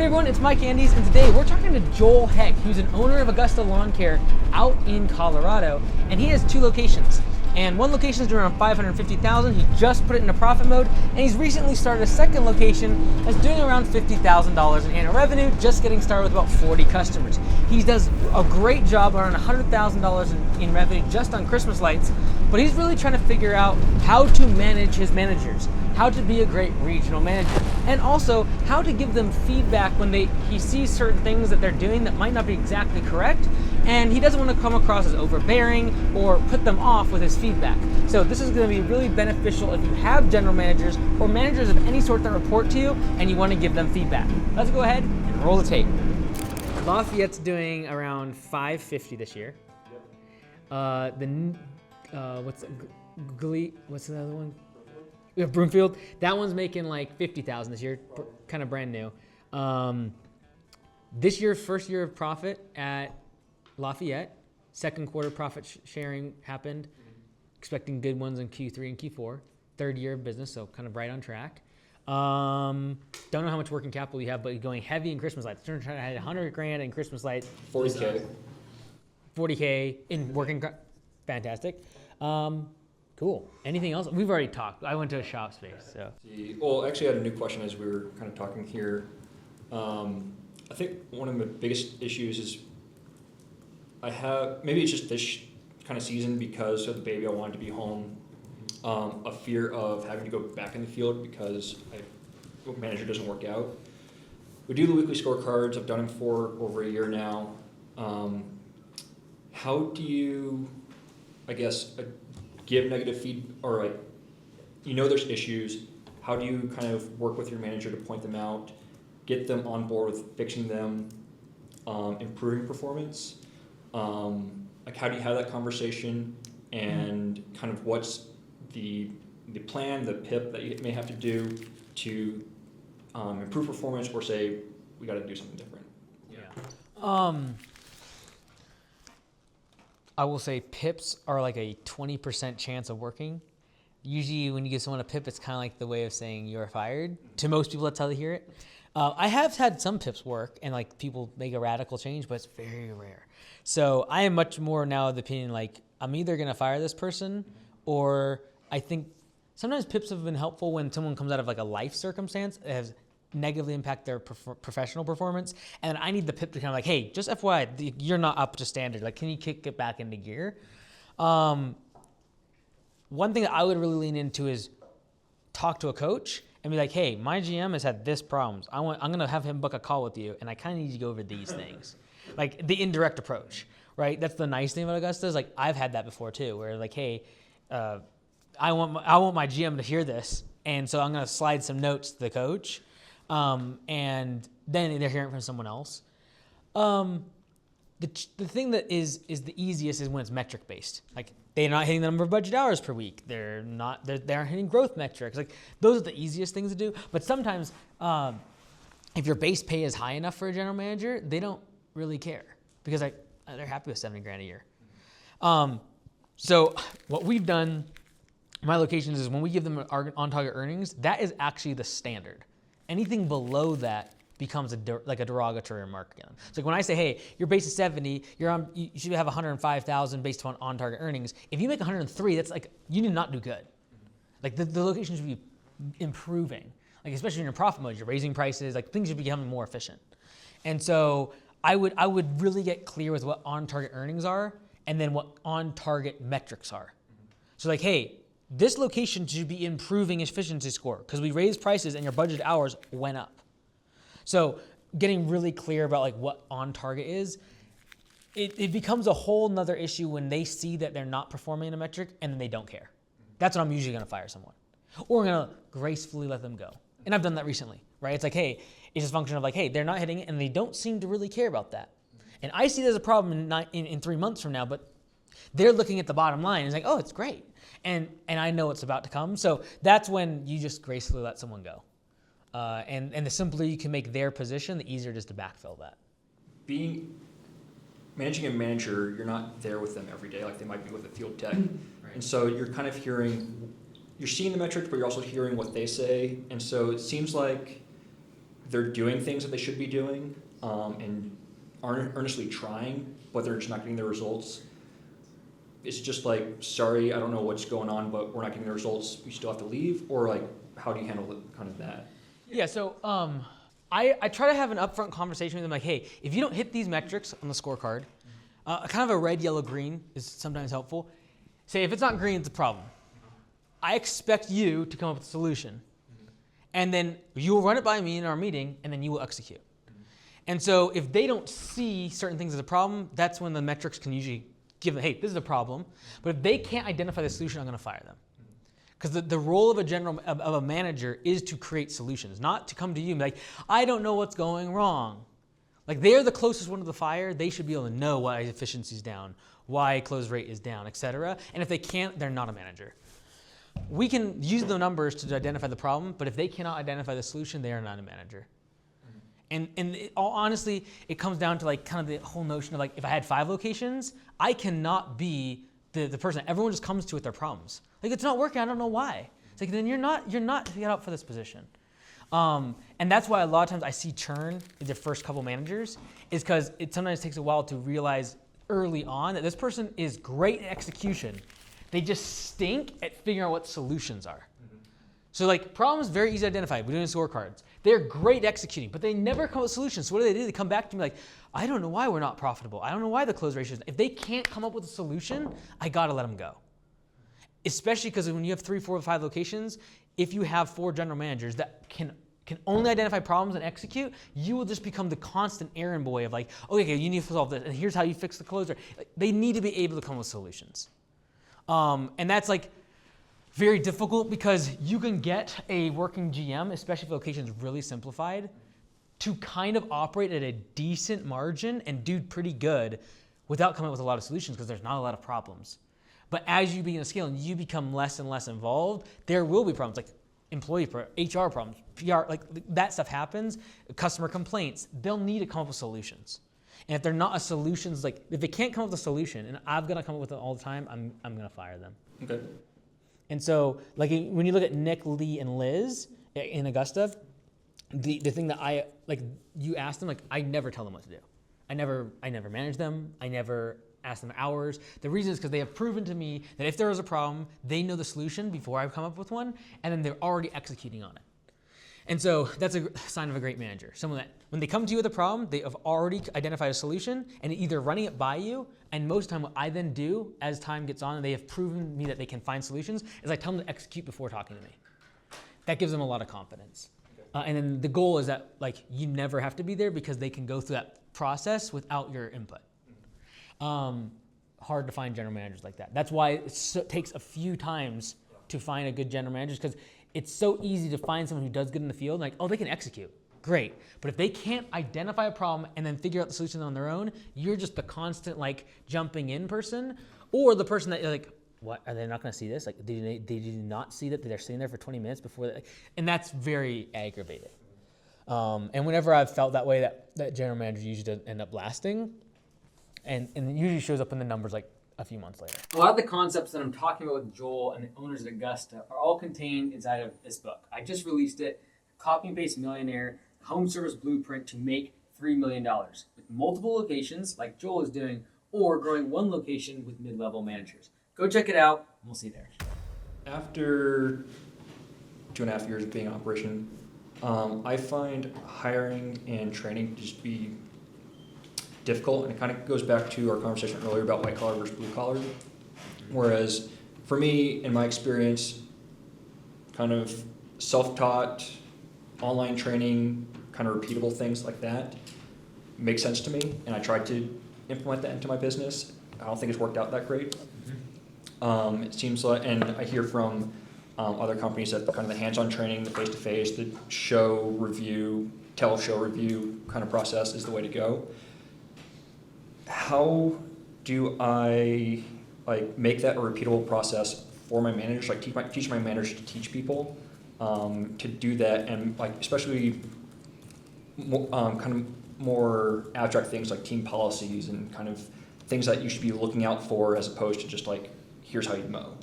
Hey everyone, it's Mike Andes, and today we're talking to Joel Heck, who's an owner of Augusta Lawn Care out in Colorado, and he has 2 locations. And one location is doing around $550,000. He just put it into profit mode, and he's recently started a second location that's doing around $50,000 in annual revenue, just getting started with about 40 customers. He does a great job, around $100,000 in revenue just on Christmas lights, but he's really trying to figure out how to manage his managers, how to be a great regional manager, and also how to give them feedback when he sees certain things that they're doing that might not be exactly correct, and he doesn't want to come across as overbearing or put them off with his feedback. So this is going to be really beneficial if you have general managers or managers of any sort that report to you and you want to give them feedback. Let's go ahead and roll the tape. Lafayette's doing around $550 this year. What's the other one? We have Broomfield. That one's making like $50,000 this year, kind of brand new. This year, first year of profit at Lafayette. Second quarter profit sharing happened. Expecting good ones in Q3 and Q4. Third year of business, so kind of right on track. Don't know how much working capital you have, but you're going heavy in Christmas lights. Trying to have $100,000 in Christmas lights. 40K. 40K in working. Fantastic. Cool. Anything else? We've already talked. I went to a shop space. So. Well, actually, I had a new question as we were kind of talking here. I think one of the biggest issues is maybe it's just this kind of season because of the baby, I wanted to be home. A fear of having to go back in the field because manager doesn't work out. We do the weekly scorecards. I've done them for over a year now. How do you, give negative feedback, or there's issues. How do you kind of work with your manager to point them out, get them on board with fixing them, improving performance? How do you have that conversation, and kind of what's the plan, the PIP that you may have to do to improve performance, or say we got to do something different? Yeah. I will say PIPs are like a 20% chance of working. Usually when you give someone a PIP, it's kind of like the way of saying you're fired. To most people, that's how they hear it. I have had some PIPs work and like people make a radical change, but it's very rare. So I am much more now of the opinion, like I'm either going to fire this person, or I think sometimes PIPs have been helpful when someone comes out of like a life circumstance that has negatively impact their professional performance, and I need the PIP to kind of like, hey, just FYI, you're not up to standard. Like, can you kick it back into gear? One thing that I would really lean into is talk to a coach and be like, hey, my GM has had this problems. I'm gonna have him book a call with you, and I kind of need you to go over these things, like the indirect approach, right? That's the nice thing about Augusta is like I've had that before too, where like, hey, I want my GM to hear this, and so I'm gonna slide some notes to the coach. And then they're hearing from someone else. The thing that is the easiest is when it's metric based. Like they're not hitting the number of budget hours per week. They aren't hitting growth metrics. Like those are the easiest things to do. But sometimes, if your base pay is high enough for a general manager, they don't really care because they're happy with $70,000 a year. So what we've done, my locations, is when we give them on-target earnings, that is actually the standard. Anything below that becomes a derogatory remark again. So like when I say, hey, your base is 70, you should have 105,000 based on target earnings. If you make 103, that's like you did not do good. Like the location should be improving. Like especially in your profit mode, you're raising prices. Like things should be becoming more efficient. And so I would really get clear with what on-target earnings are, and then what on-target metrics are. So like, hey, this location should be improving efficiency score because we raised prices and your budget hours went up. So getting really clear about like what on target is, it becomes a whole nother issue when they see that they're not performing in a metric and then they don't care. That's when I'm usually going to fire someone, or I'm going to gracefully let them go. And I've done that recently, right? It's like, hey, it's just a function of like, hey, they're not hitting it and they don't seem to really care about that. And I see there's a problem in 3 months from now, but they're looking at the bottom line and it's like, oh, it's great. And I know it's about to come. So that's when you just gracefully let someone go. And the simpler you can make their position, the easier it is to backfill that. Managing a manager, you're not there with them every day like they might be with a field tech. Right. And so you're kind of you're seeing the metrics, but you're also hearing what they say. And so it seems like they're doing things that they should be doing, and aren't earnestly trying, but they're just not getting the results. It's just like, sorry, I don't know what's going on, but we're not getting the results. We still have to leave, or like, how do you handle kind of that? Yeah, so I try to have an upfront conversation with them, like, hey, if you don't hit these metrics on the scorecard, kind of a red, yellow, green is sometimes helpful. Say if it's not green, it's a problem. I expect you to come up with a solution. And then you will run it by me in our meeting, and then you will execute. And so if they don't see certain things as a problem, that's when the metrics can usually give them, hey, this is a problem. But if they can't identify the solution, I'm going to fire them. Because the role of a manager is to create solutions, not to come to you and be like, I don't know what's going wrong. Like, they're the closest one to the fire. They should be able to know why efficiency is down, why close rate is down, et cetera. And if they can't, they're not a manager. We can use the numbers to identify the problem, but if they cannot identify the solution, they are not a manager. And honestly, it comes down to like kind of the whole notion of like, if I had 5 locations, I cannot be the person that everyone just comes to with their problems. Like, it's not working, I don't know why. It's like, then you're not set up for this position. And that's why a lot of times I see churn in the first couple managers, is because it sometimes takes a while to realize early on that this person is great at execution. They just stink at figuring out what solutions are. So like, problems very easy to identify. We're doing scorecards. They're great at executing, but they never come up with solutions. So what do? They come back to me like, I don't know why we're not profitable. I don't know why the close ratio is. If they can't come up with a solution, I gotta let them go. Especially because when you have 3, 4, 5 locations, if you have 4 general managers that can only identify problems and execute, you will just become the constant errand boy of like, okay, you need to solve this, and here's how you fix the close rate. Like, they need to be able to come up with solutions. And that's like very difficult because you can get a working GM, especially if the location is really simplified, to kind of operate at a decent margin and do pretty good without coming up with a lot of solutions because there's not a lot of problems. But as you begin to scale and you become less and less involved, there will be problems like HR problems, PR, like that stuff happens, customer complaints. They'll need to come up with solutions. And if they're not a solutions, like if they can't come up with a solution and I've got to come up with it all the time, I'm going to fire them. Okay. And so, like when you look at Nick, Lee, and Liz in Augusta, the thing that you ask them, like I never tell them what to do. I never manage them. I never ask them hours. The reason is because they have proven to me that if there is a problem, they know the solution before I come up with one, and then they're already executing on it. And so that's a sign of a great manager. Someone that when they come to you with a problem, they have already identified a solution and either running it by you, and most of the time what I then do as time gets on and they have proven me that they can find solutions is I tell them to execute before talking to me. That gives them a lot of confidence. And then the goal is that like you never have to be there because they can go through that process without your input. Hard to find general managers like that. That's why it takes a few times to find a good general manager because it's so easy to find someone who does good in the field, like, oh, they can execute. Great. But if they can't identify a problem and then figure out the solution on their own, you're just the constant, like, jumping in person or the person that you're like, what, are they not going to see this? Like, they did not see that they're sitting there for 20 minutes before they, and that's very aggravating. And whenever I've felt that way, that general manager usually doesn't end up lasting and it usually shows up in the numbers like a few months later. A lot of the concepts that I'm talking about with Joel and the owners at Augusta are all contained inside of this book. I just released it, Copy and Paste Millionaire, Home Service Blueprint to Make $3 Million with multiple locations like Joel is doing or growing one location with mid-level managers. Go check it out and we'll see you there. After 2.5 years of being in operation, I find hiring and training to just be difficult, and it kind of goes back to our conversation earlier about white collar versus blue collar. Whereas for me, in my experience, kind of self-taught, online training, kind of repeatable things like that make sense to me, and I tried to implement that into my business. I don't think it's worked out that great. It seems like, and I hear from other companies that kind of the hands-on training, the face-to-face, the show review, tell-show review kind of process is the way to go. How do I make that a repeatable process for my managers? Like teach my managers to teach people to do that, and like especially kind of more abstract things like team policies and kind of things that you should be looking out for as opposed to just like here's how you mow.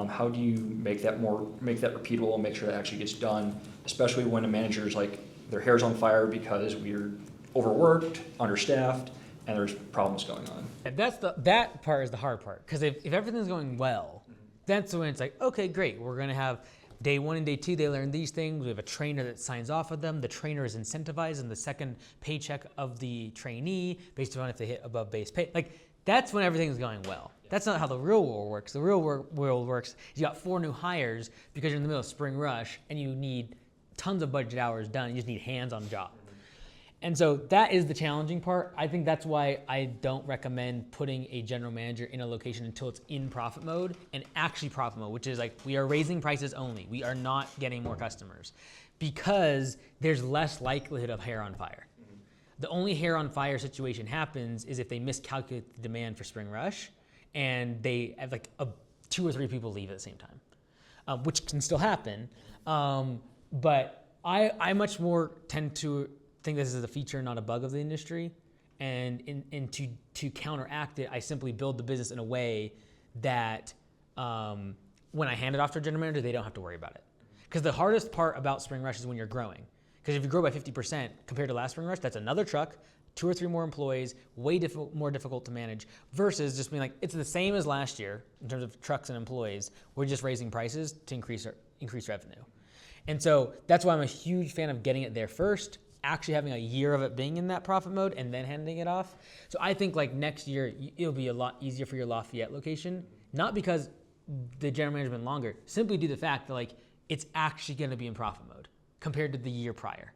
How do you make that repeatable and make sure that actually gets done, especially when a manager is like their hair's on fire because we're overworked, understaffed, and there's problems going on. And that part is the hard part, because if everything's going well, that's when it's like, okay, great, we're gonna have day 1 and day 2, they learn these things. We have a trainer that signs off with them. The trainer is incentivized in the second paycheck of the trainee based on if they hit above base pay. Like, that's when everything's going well. That's not how the real world works. The real world works is you got 4 new hires because you're in the middle of spring rush and you need tons of budget hours done. You just need hands on job. And so that is the challenging part. I think that's why I don't recommend putting a general manager in a location until it's in profit mode and actually profit mode, which is like, we are raising prices only. We are not getting more customers because there's less likelihood of hair on fire. The only hair on fire situation happens is if they miscalculate the demand for spring rush and they have like 2 or 3 people leave at the same time, which can still happen. But I much more tend to think this is a feature, not a bug of the industry. And to counteract it, I simply build the business in a way that when I hand it off to a general manager, they don't have to worry about it. Because the hardest part about spring rush is when you're growing. Because if you grow by 50% compared to last spring rush, that's another truck, 2 or 3 more employees, way more difficult to manage, versus just being like, it's the same as last year in terms of trucks and employees. We're just raising prices to increase revenue. And so that's why I'm a huge fan of getting it there first, actually having a year of it being in that profit mode and then handing it off. So I think like next year, it'll be a lot easier for your Lafayette location, not because the general manager has been longer, simply due to the fact that like it's actually going to be in profit mode compared to the year prior.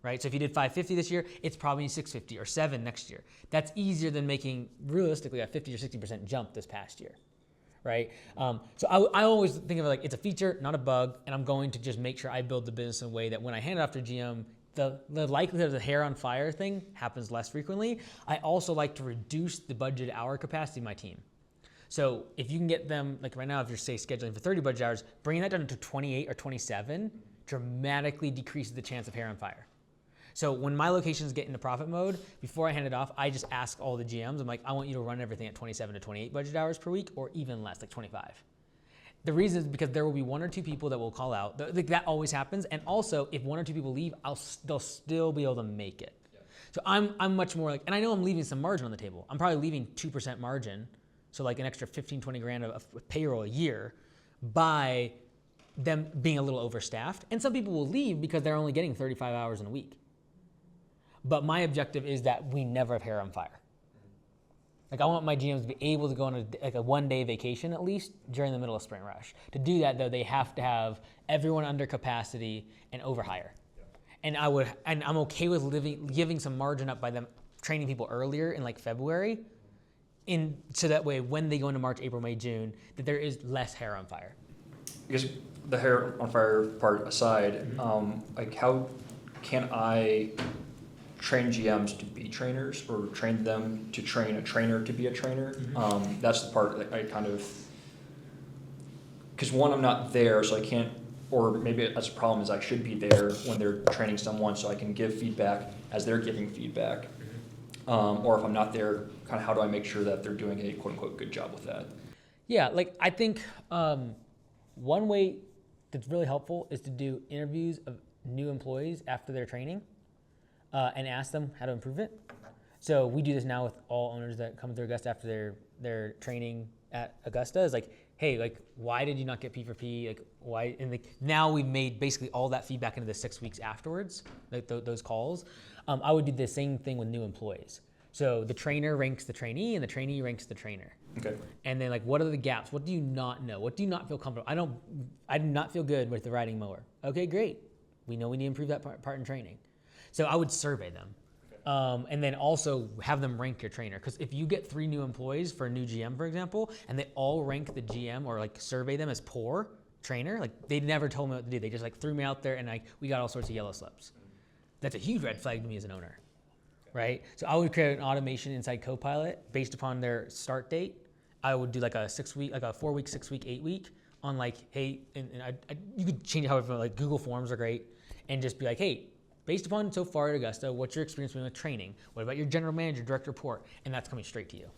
Right? So if you did 550 this year, it's probably 650 or 7 next year. That's easier than making realistically a 50 or 60% jump this past year. Right? So I always think of it like it's a feature, not a bug, and I'm going to just make sure I build the business in a way that when I hand it off to GM, the likelihood of the hair on fire thing happens less frequently. I also like to reduce the budget hour capacity of my team. So if you can get them, like right now, if you're say scheduling for 30 budget hours, bringing that down to 28 or 27 dramatically decreases the chance of hair on fire. So when my locations get into profit mode, before I hand it off, I just ask all the GMs, I'm like, I want you to run everything at 27 to 28 budget hours per week, or even less, like 25. The reason is because there will be 1 or 2 people that will call out. That always happens. And also, if 1 or 2 people leave, they'll still be able to make it. Yeah. So I'm much more like, and I know I'm leaving some margin on the table. I'm probably leaving 2% margin, so like an extra 15, 20 grand of payroll a year by them being a little overstaffed. And some people will leave because they're only getting 35 hours in a week. But my objective is that we never have hair on fire. Like I want my GMs to be able to go on a 1-day vacation at least during the middle of spring rush. To do that though, they have to have everyone under capacity and overhire. Yeah. And I'm okay with giving some margin up by them training people earlier in like February, so that way when they go into March, April, May, June, that there is less hair on fire. I guess the hair on fire part aside, like how can I train GMs to be trainers or train them to train a trainer to be a trainer? That's the part that I kind of, because one, I'm not there, so I can't, or maybe that's a problem is I should be there when they're training someone so I can give feedback as they're giving feedback. Or if I'm not there, kind of how do I make sure that they're doing a quote unquote good job with that? Yeah, like I think one way that's really helpful is to do interviews of new employees after their training. And ask them how to improve it. So we do this now with all owners that come through Augusta after their training at Augusta. Is like, hey, like, why did you not get P4P? Like, why? And like, now we've made basically all that feedback into the 6 weeks afterwards, like those calls. I would do the same thing with new employees. So the trainer ranks the trainee, and the trainee ranks the trainer. Okay. And then like, what are the gaps? What do you not know? What do you not feel comfortable? I do not feel good with the riding mower. Okay, great. We know we need to improve that part in training. So I would survey them, and then also have them rank your trainer. Because if you get 3 new employees for a new GM, for example, and they all rank the GM or like survey them as poor trainer, like they never told me what to do. They just like threw me out there and like we got all sorts of yellow slips. That's a huge red flag to me as an owner, right? So I would create an automation inside Copilot based upon their start date. I would do like a 6-week, like a 4-week, 6-week, 8-week on like, hey, and you could change it however, like Google Forms are great, and just be like, hey, based upon so far at Augusta, what's your experience with training? What about your general manager, direct report? And that's coming straight to you.